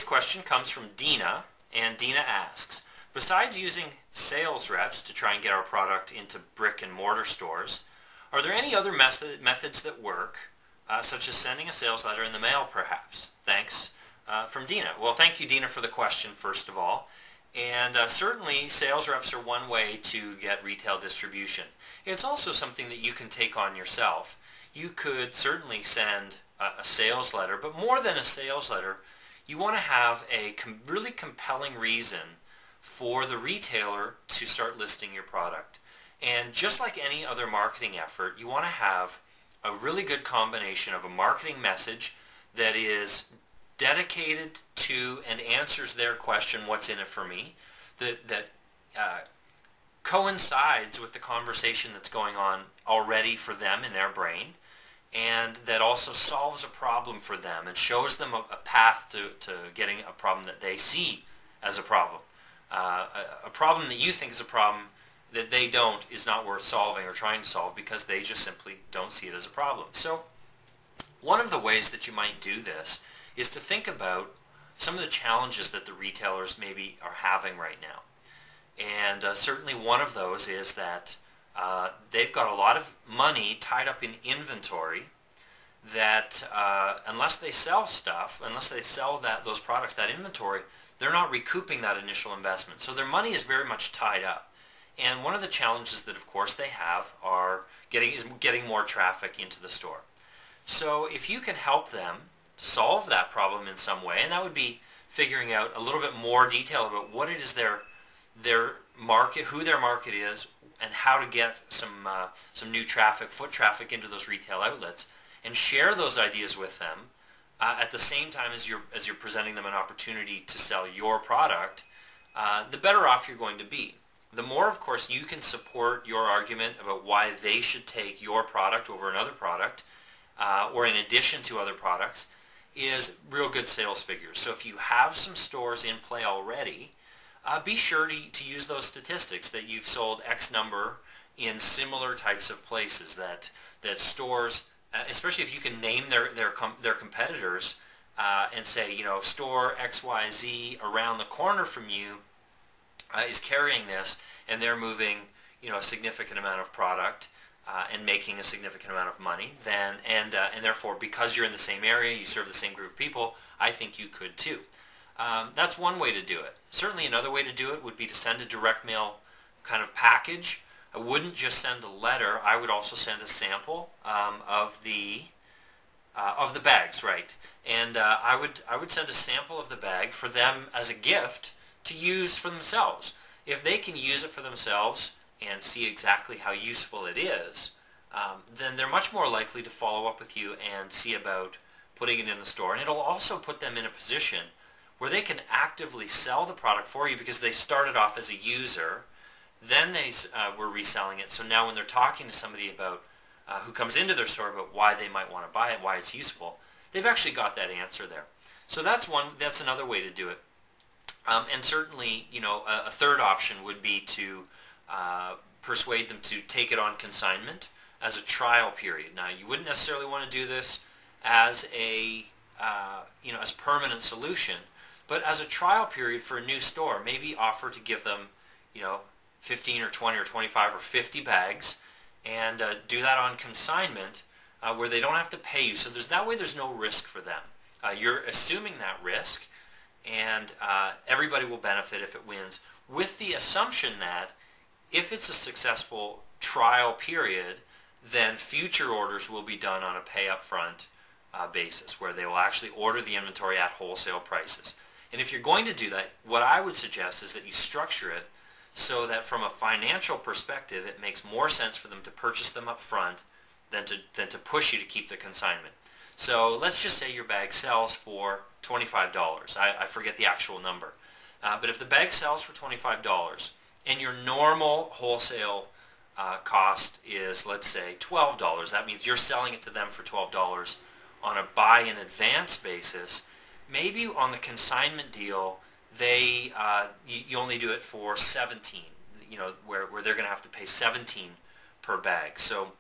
question comes from Dina, and Dina asks, besides using sales reps to try and get our product into brick and mortar stores, are there any other methods that work, such as sending a sales letter in the mail perhaps? Thanks, from Dina. Well, thank you, Dina, for the question, first of all. And certainly sales reps are one way to get retail distribution. It's also something that you can take on yourself. You could certainly send a sales letter, but more than a sales letter, you want to have a really compelling reason for the retailer to start listing your product. And just like any other marketing effort, you want to have a really good combination of a marketing message that is dedicated to and answers their question, what's in it for me, that coincides with the conversation that's going on already for them in their brain, and that also solves a problem for them and shows them a path to getting a problem that they see as a problem. A problem that you think is a problem that they don't is not worth solving or trying to solve because they just simply don't see it as a problem. So one of the ways that you might do this is to think about some of the challenges that the retailers maybe are having right now. And certainly one of those is that they've got a lot of money tied up in inventory that unless they sell stuff, unless they sell those products, that inventory, they're not recouping that initial investment. So their money is very much tied up. And one of the challenges that, of course, they have is getting more traffic into the store. So if you can help them solve that problem in some way, and that would be figuring out a little bit more detail about what it is their market, who their market is, and how to get some new traffic, foot traffic into those retail outlets, and share those ideas with them at the same time as you're presenting them an opportunity to sell your product, the better off you're going to be. The more, of course, you can support your argument about why they should take your product over another product, or in addition to other products, is real good sales figures. So if you have some stores in play already, be sure to use those statistics that you've sold X number in similar types of places, that stores, especially if you can name their competitors and say, store XYZ around the corner from you is carrying this, and they're moving a significant amount of product and making a significant amount of money, and therefore, because you're in the same area, you serve the same group of people, I think you could too. That's one way to do it. Certainly another way to do it would be to send a direct mail kind of package. I wouldn't just send a letter. I would also send a sample of the bags, right? And I would send a sample of the bag for them as a gift to use for themselves. If they can use it for themselves and see exactly how useful it is, then they're much more likely to follow up with you and see about putting it in the store. And it'll also put them in a position where they can actively sell the product for you because they started off as a user, then they were reselling it. So now when they're talking to somebody about who comes into their store about why they might want to buy it, why it's useful, they've actually got that answer there. So that's another way to do it. And certainly, a third option would be to persuade them to take it on consignment as a trial period. Now, you wouldn't necessarily want to do this as as a permanent solution, but as a trial period for a new store, maybe offer to give them, 15 or 20 or 25 or 50 bags, and do that on consignment where they don't have to pay you. So that way there's no risk for them. You're assuming that risk, and everybody will benefit if it wins, with the assumption that if it's a successful trial period, then future orders will be done on a pay up front basis, where they will actually order the inventory at wholesale prices. And if you're going to do that, what I would suggest is that you structure it so that from a financial perspective, it makes more sense for them to purchase them up front than to push you to keep the consignment. So let's just say your bag sells for $25. I forget the actual number. But if the bag sells for $25 and your normal wholesale cost is, let's say, $12, that means you're selling it to them for $12 on a buy in advance basis. Maybe on the consignment deal, you only do it for $17, where they're going to have to pay $17 per bag. So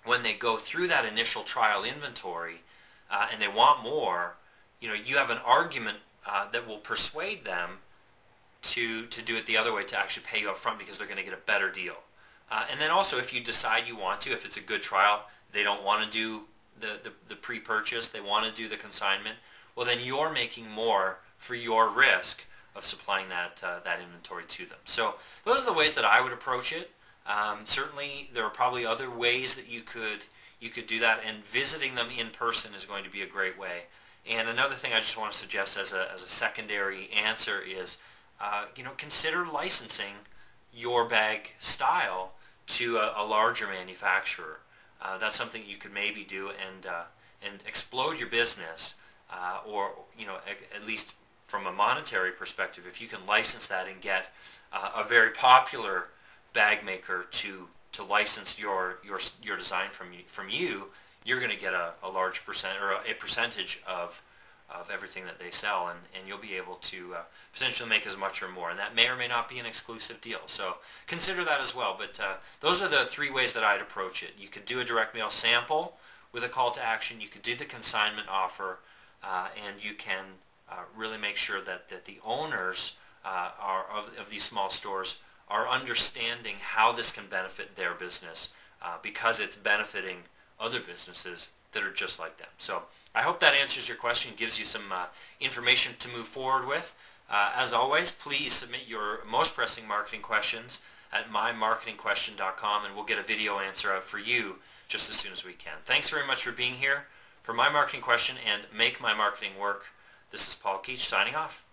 when they go through that initial trial inventory and they want more, you have an argument that will persuade them to do it the other way, to actually pay you up front because they're going to get a better deal. And then also, if you decide you want to, if it's a good trial, they don't want to do the pre-purchase, they want to do the consignment, well then you're making more for your risk of supplying that inventory to them. So those are the ways that I would approach it. Certainly there are probably other ways that you could do that, and visiting them in person is going to be a great way. And another thing I just want to suggest as a secondary answer is, consider licensing your bag style to a larger manufacturer. That's something you could maybe do and explode your business, or at least from a monetary perspective, if you can license that and get a very popular bag maker to license your design from you, you're going to get a large percent, or a percentage of everything that they sell, and you'll be able to potentially make as much or more, and that may or may not be an exclusive deal. So consider that as well. But those are the three ways that I'd approach it. You could do a direct mail sample with a call to action. You could do the consignment offer, and you can really make sure that the owners of these small stores are understanding how this can benefit their business, because it's benefiting other businesses that are just like them. So I hope that answers your question, gives you some information to move forward with. As always, please submit your most pressing marketing questions at mymarketingquestion.com, and we'll get a video answer out for you just as soon as we can. Thanks very much for being here. For My Marketing Question and Make My Marketing Work, this is Paul Keach signing off.